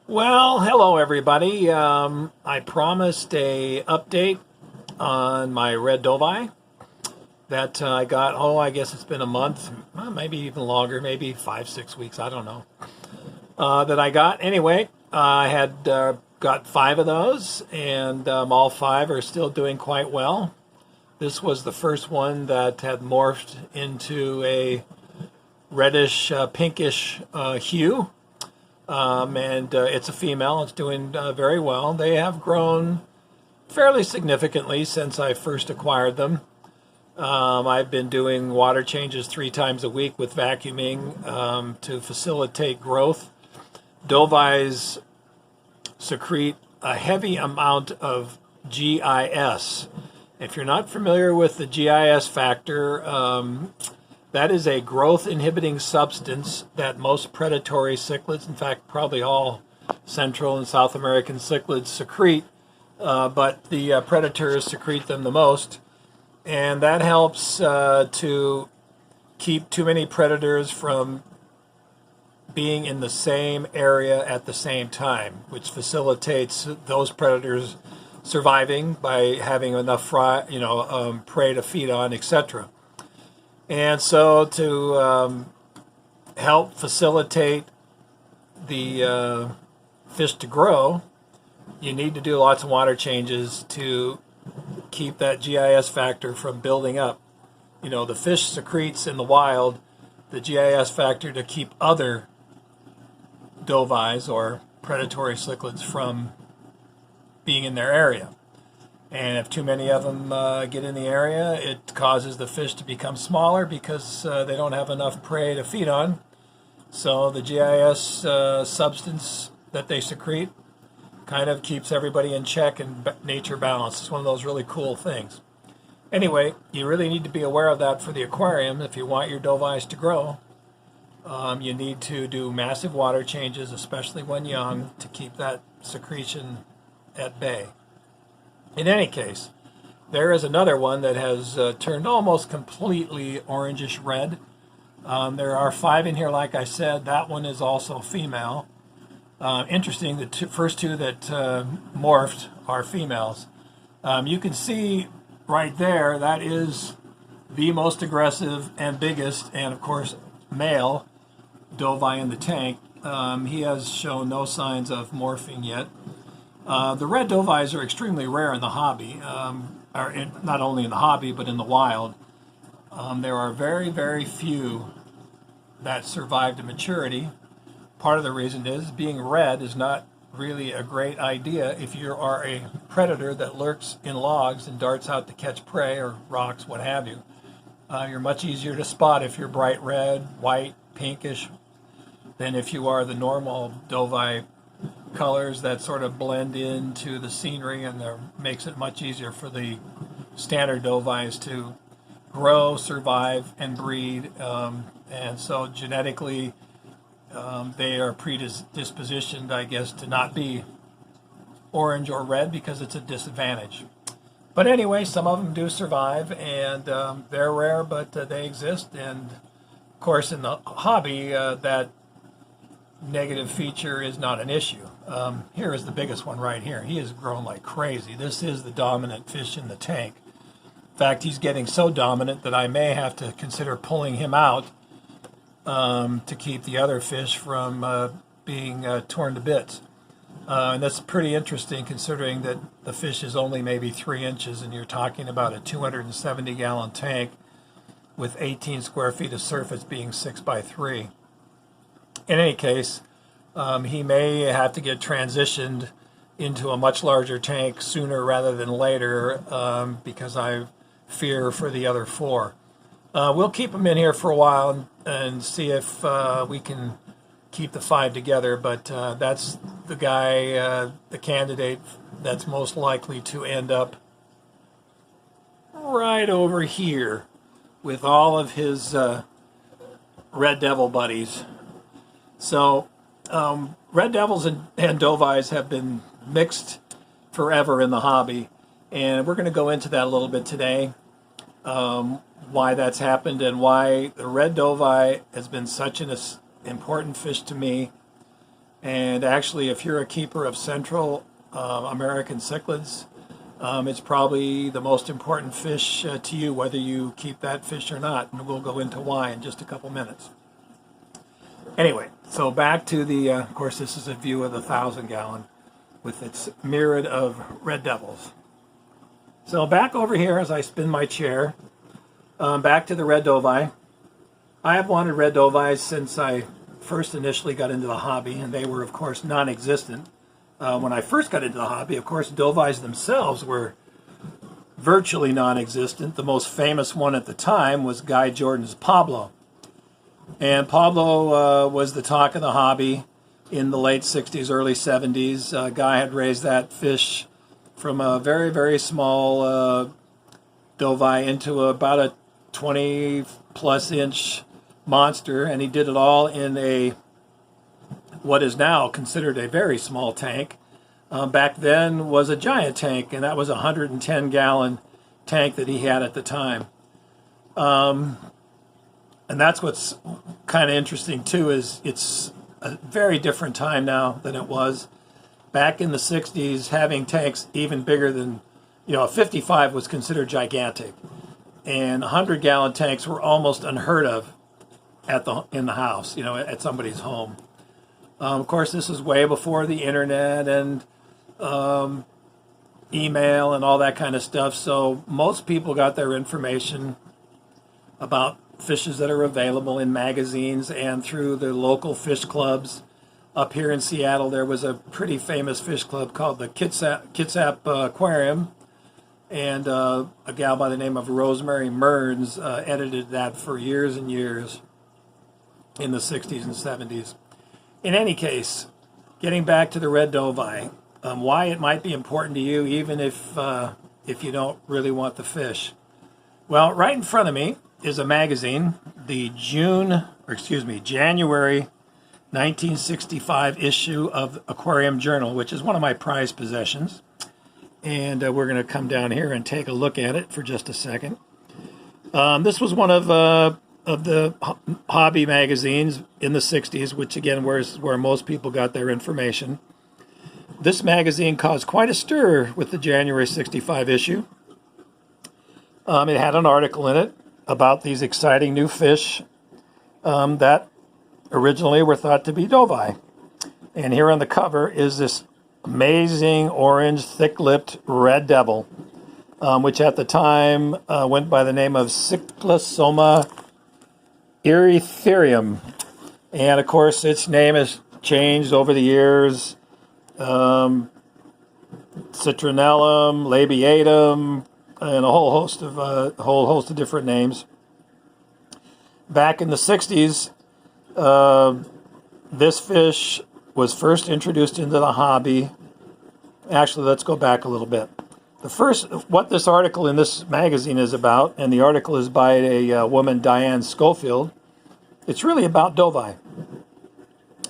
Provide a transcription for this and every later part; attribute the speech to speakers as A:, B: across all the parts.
A: Well, hello everybody. I promised a update on my red Dovii that I got. Oh, I guess it's been a month, maybe even longer, maybe 5, 6 weeks. I don't know. That I got anyway. I had got five of those, and all five are still doing quite well. This was the first one that had morphed into a reddish, pinkish hue. And it's a female. It's doing very well. They have grown fairly significantly since I first acquired them. I've been doing water changes 3 times a week with vacuuming to facilitate growth. Dovies secrete a heavy amount of GIS. If you're not familiar with the GIS factor, that is a growth inhibiting substance that most predatory cichlids, in fact, probably all Central and South American cichlids secrete, but the predators secrete them the most. And that helps to keep too many predators from being in the same area at the same time, which facilitates those predators surviving by having enough prey to feed on, etc. And so to help facilitate the fish to grow, you need to do lots of water changes to keep that GIS factor from building up. You know, the fish secretes in the wild the GIS factor to keep other dovies or predatory cichlids from being in their area. And if too many of them get in the area, it causes the fish to become smaller because they don't have enough prey to feed on. So the GIS substance that they secrete kind of keeps everybody in check and nature balance. It's one of those really cool things. Anyway, you really need to be aware of that for the aquarium. If you want your dovies to grow, you need to do massive water changes, especially when young, to keep that secretion at bay. In any case, there is another one that has turned almost completely orangish red. There are 5 in here, like I said. That one is also female. Interesting, the first two that morphed are females. You can see right there, that is the most aggressive and biggest, and of course, male Dovii in the tank. He has shown no signs of morphing yet. The red dovies are extremely rare in the hobby, not only in the hobby, but in the wild. There are very, very few that survive to maturity. Part of the reason is being red is not really a great idea if you are a predator that lurks in logs and darts out to catch prey or rocks, what have you. You're much easier to spot if you're bright red, white, pinkish, than if you are the normal Dovii colors that sort of blend into the scenery, and makes it much easier for the standard Dovies to grow, survive, and breed. And so genetically, they are predispositioned, I guess, to not be orange or red because it's a disadvantage. But anyway, some of them do survive, and they're rare, but they exist. And of course, in the hobby, that negative feature is not an issue. Here is the biggest one right here. He has grown like crazy. This is the dominant fish in the tank. In fact, he's getting so dominant that I may have to consider pulling him out to keep the other fish from being torn to bits. And that's pretty interesting considering that the fish is only maybe 3 inches, and you're talking about a 270-gallon tank with 18 square feet of surface being 6 by 3. In any case, he may have to get transitioned into a much larger tank sooner rather than later because I fear for the other 4. We'll keep him in here for a while and see if we can keep the 5 together, but that's the guy, the candidate that's most likely to end up right over here with all of his red devil buddies. So red devils and dovies have been mixed forever in the hobby, and we're going to go into that a little bit today, why that's happened and why the red dovie has been such an important fish to me And actually, if you're a keeper of Central American cichlids, it's probably the most important fish to you, whether you keep that fish or not. And we'll go into why in just a couple minutes. Anyway, so back to the, of course, this is a view of the 1,000-gallon with its myriad of red devils. So back over here as I spin my chair, back to the red Dovii. I have wanted red Dovies since I first initially got into the hobby, and they were, of course, non-existent. When I first got into the hobby, of course, Dovies themselves were virtually non-existent. The most famous one at the time was Guy Jordan's Pablo. And Pablo was the talk of the hobby in the late 60s, early 70s. Guy had raised that fish from a very, very small Dovii into about a 20-plus inch monster, and he did it all in a what is now considered a very small tank. Back then was a giant tank, and that was a 110-gallon tank that he had at the time. And that's what's kind of interesting too, is it's a very different time now than it was. Back in the 60s, having tanks even bigger than, a 55 was considered gigantic. And 100-gallon tanks were almost unheard of in the house, at somebody's home. Of course, this is way before the internet and email and all that kind of stuff. So most people got their information about fishes that are available in magazines and through the local fish clubs. Up here in Seattle, there was a pretty famous fish club called the Kitsap Aquarium. And a gal by the name of Rosemary Mearns edited that for years and years in the 60s and 70s. In any case, getting back to the red Dovii, why it might be important to you, even if you don't really want the fish. Well, right in front of me is a magazine, the January 1965 issue of Aquarium Journal, which is one of my prized possessions. And we're going to come down here and take a look at it for just a second. This was one of the hobby magazines in the 60s, which again was where most people got their information. This magazine caused quite a stir with the January 65 issue. It had an article in it about these exciting new fish that originally were thought to be Dovii. And here on the cover is this amazing orange, thick-lipped red devil, which at the time went by the name of Cyclosoma erytherium. And of course, its name has changed over the years. Citronellum, labiatum, and a whole host of different names. Back in the 60s, this fish was first introduced into the hobby. Actually, let's go back a little bit. What this article in this magazine is about, and the article is by a woman, Diane Schofield, it's really about Dovii.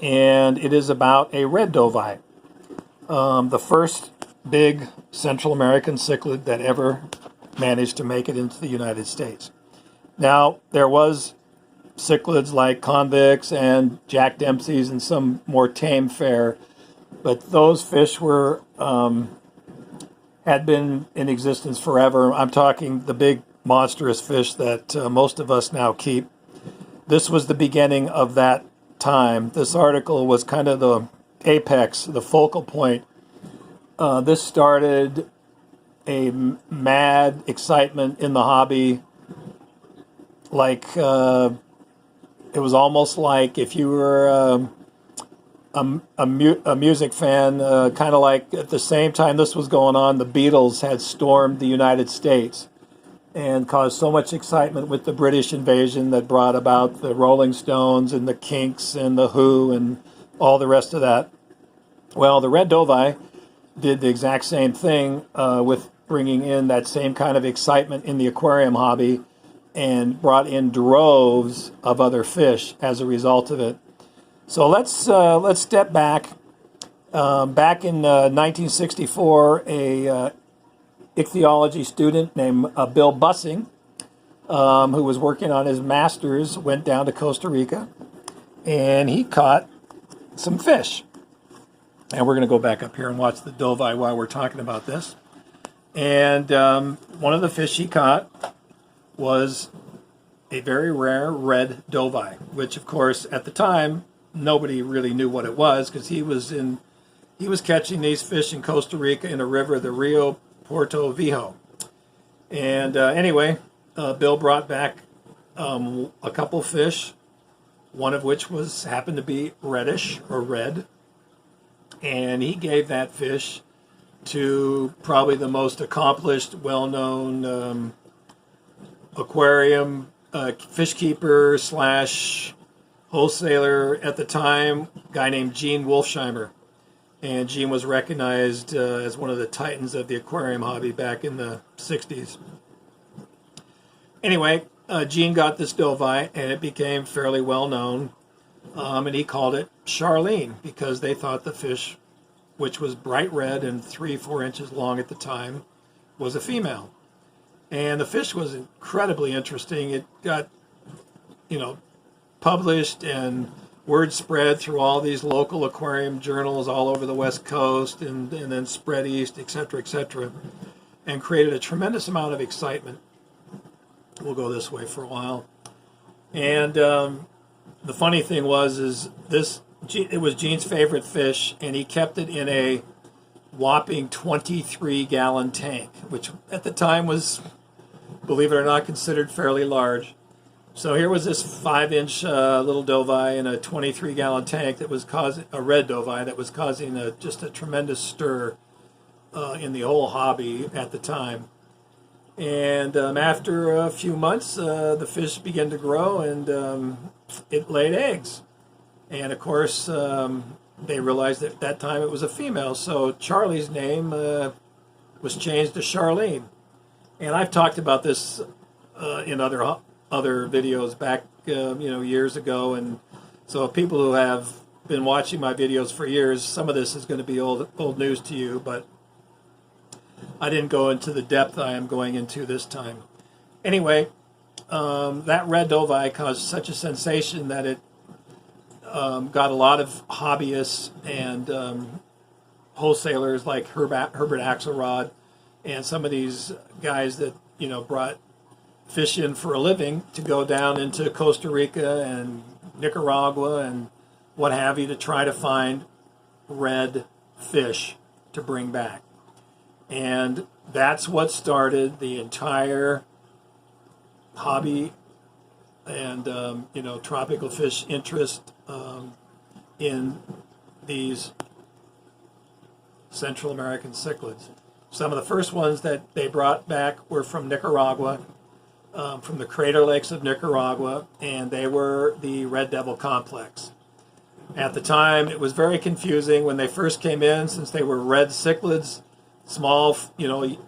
A: And it is about a red Dovii. The first big Central American cichlid that ever managed to make it into the United States. Now, there was cichlids like convicts and Jack Dempsey's and some more tame fare, but those fish had been in existence forever. I'm talking the big monstrous fish that most of us now keep. This was the beginning of that time. This article was kind of the apex, the focal point. This started a mad excitement in the hobby, like it was almost like if you were a music fan, kind of like at the same time this was going on, the Beatles had stormed the United States and caused so much excitement with the British invasion that brought about the Rolling Stones and the Kinks and the Who and all the rest of that. Well, the red Dovii did the exact same thing with bringing in that same kind of excitement in the aquarium hobby and brought in droves of other fish as a result of it. So let's step back. Back in 1964, a ichthyology student named Bill Bussing, who was working on his master's, went down to Costa Rica, and he caught some fish. And we're going to go back up here and watch the Dovii while we're talking about this. And one of the fish he caught was a very rare red Dovii, which of course at the time nobody really knew what it was, because he was catching these fish in Costa Rica in a river, the Rio Puerto Viejo. And anyway, Bill brought back a couple fish, one of which happened to be reddish or red, and he gave that fish to probably the most accomplished, well-known aquarium fish keeper / wholesaler at the time, a guy named Gene Wolfsheimer. And Gene was recognized as one of the titans of the aquarium hobby back in the 60s. Anyway, Gene got this Dovii, and it became fairly well known. And he called it Charlene because they thought the fish, which was bright red and 3-4 inches long at the time, was a female. And the fish was incredibly interesting. It got, published, and word spread through all these local aquarium journals all over the West Coast, and then spread east, etc., and created a tremendous amount of excitement. We'll go this way for a while. And the funny thing was it was Gene's favorite fish, and he kept it in a whopping 23-gallon tank, which at the time was, believe it or not, considered fairly large. So here was this 5-inch little Dovii in a 23-gallon tank that was causing a red Dovii that was causing just a tremendous stir in the whole hobby at the time. And after a few months, the fish began to grow, and it laid eggs. And of course, they realized that at that time it was a female, so Charlie's name was changed to Charlene. And I've talked about this in other videos back, years ago. And so people who have been watching my videos for years, some of this is going to be old news to you, but I didn't go into the depth I am going into this time. Anyway, that red Dovii caused such a sensation that it got a lot of hobbyists and wholesalers like Herbert Axelrod and some of these guys that brought fish in for a living to go down into Costa Rica and Nicaragua and what have you to try to find red fish to bring back. And that's what started the entire hobby and tropical fish interest in these Central American cichlids. Some of the first ones that they brought back were from Nicaragua, from the Crater Lakes of Nicaragua, and they were the red devil complex. At the time, it was very confusing when they first came in, since they were red cichlids, small,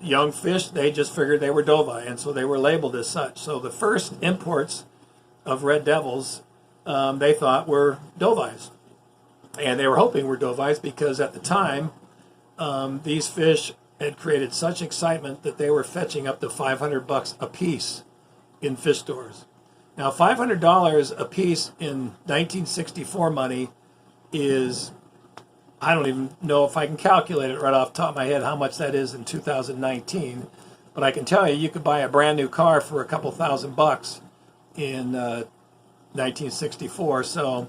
A: young fish. They just figured they were Dovii, and so they were labeled as such. So the first imports of red devils, they thought were Dovies, and they were hoping were Dovies because at the time, these fish had created such excitement that they were fetching up to $500 a piece in fish stores. Now, $500 a piece in 1964 money is, I don't even know if I can calculate it right off the top of my head how much that is in 2019, but I can tell you could buy a brand new car for a couple $1,000 in 1964. So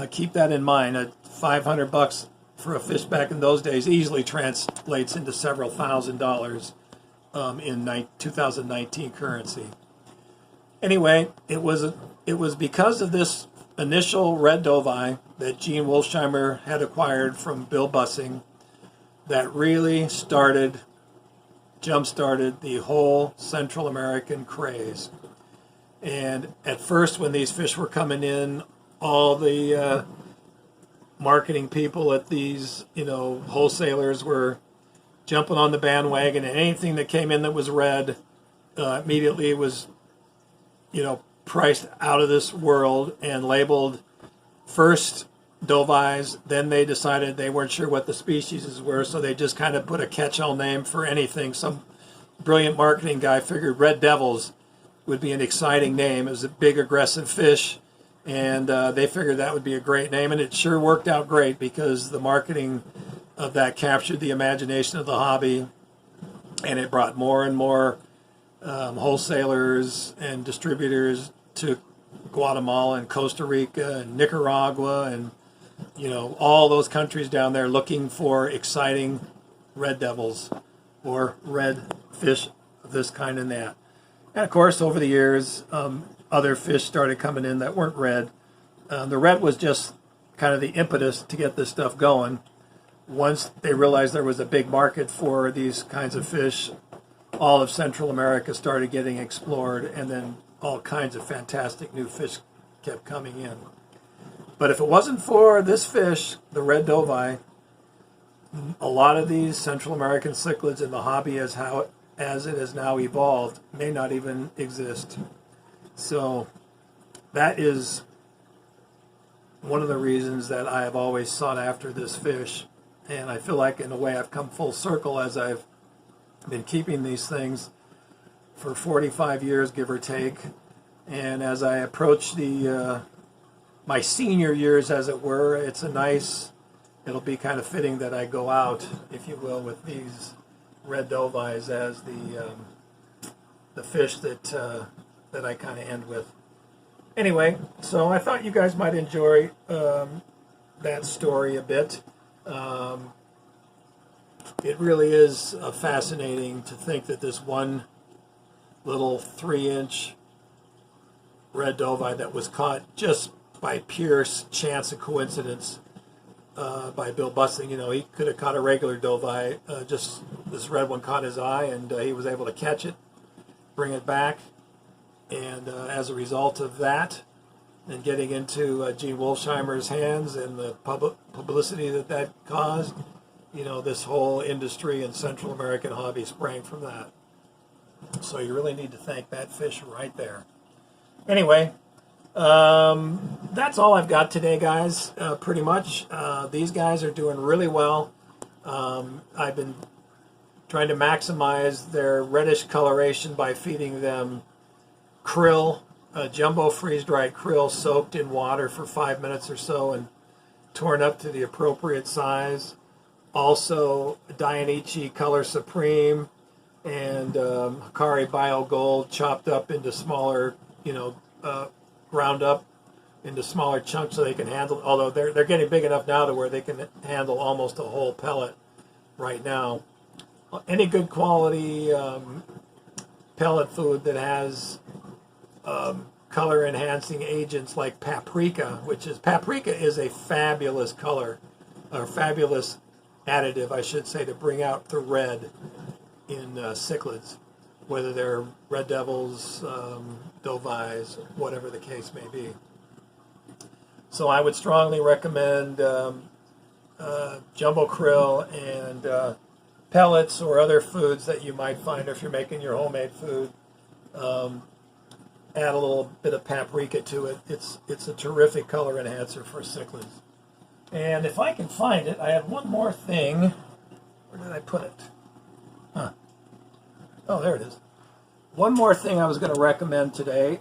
A: keep that in mind. $500 for a fish back in those days easily translates into several $1,000s in 2019 currency. Anyway, it was because of this initial red Dovii that Gene Wolfsheimer had acquired from Bill Bussing that really jump-started the whole Central American craze. And at first, when these fish were coming in, all the marketing people at these, wholesalers were jumping on the bandwagon, and anything that came in that was red immediately was, priced out of this world and labeled first Dovies. Then they decided they weren't sure what the species were, so they just kind of put a catch-all name for anything. Some brilliant marketing guy figured red devils would be an exciting name. It was a big, aggressive fish, And they figured that would be a great name, and it sure worked out great because the marketing of that captured the imagination of the hobby, and it brought more and more wholesalers and distributors to Guatemala and Costa Rica and Nicaragua and all those countries down there looking for exciting red devils or red fish of this kind and that. And of course, over the years, other fish started coming in that weren't red. The red was just kind of the impetus to get this stuff going. Once they realized there was a big market for these kinds of fish, all of Central America started getting explored, and then all kinds of fantastic new fish kept coming in. But if it wasn't for this fish, the red Dovii, a lot of these Central American cichlids in the hobby as it has now evolved may not even exist. So that is one of the reasons that I have always sought after this fish. And I feel like in a way I've come full circle as I've been keeping these things for 45 years, give or take. And as I approach my senior years, as it were, it'll be kind of fitting that I go out, if you will, with these red Dovies as the fish that I kind of end with. Anyway, so I thought you guys might enjoy that story a bit. It really is fascinating to think that this one little 3-inch red Dovii that was caught just by pure chance and coincidence by Bill Busting. He could have caught a regular Dovii, just this red one caught his eye, and he was able to catch it, bring it back, and as a result of that, and getting into Gene Wolfsheimer's hands and the publicity that caused, this whole industry and Central American hobby sprang from that. So you really need to thank that fish right there. Anyway, that's all I've got today, guys, pretty much. These guys are doing really well. I've been trying to maximize their reddish coloration by feeding them krill, jumbo freeze-dried krill soaked in water for 5 minutes or so and torn up to the appropriate size. Also, Dianichi Color Supreme and Hikari Bio Gold chopped up into smaller, ground up into smaller chunks so they can handle, although they're getting big enough now to where they can handle almost a whole pellet right now. Any good quality pellet food that has color enhancing agents like paprika is a fabulous color, or fabulous additive, I should say, to bring out the red in cichlids, whether they're red devils, Dovies, whatever the case may be. So I would strongly recommend jumbo krill and pellets or other foods that you might find if you're making your homemade food. Add a little bit of paprika to it. It's a terrific color enhancer for cichlids. And if I can find it, I have one more thing. Where did I put it? Huh. Oh, there it is. One more thing I was going to recommend today.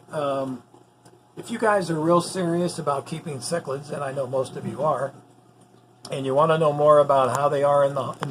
A: If you guys are real serious about keeping cichlids, and I know most of you are, and you want to know more about how they are in the wild,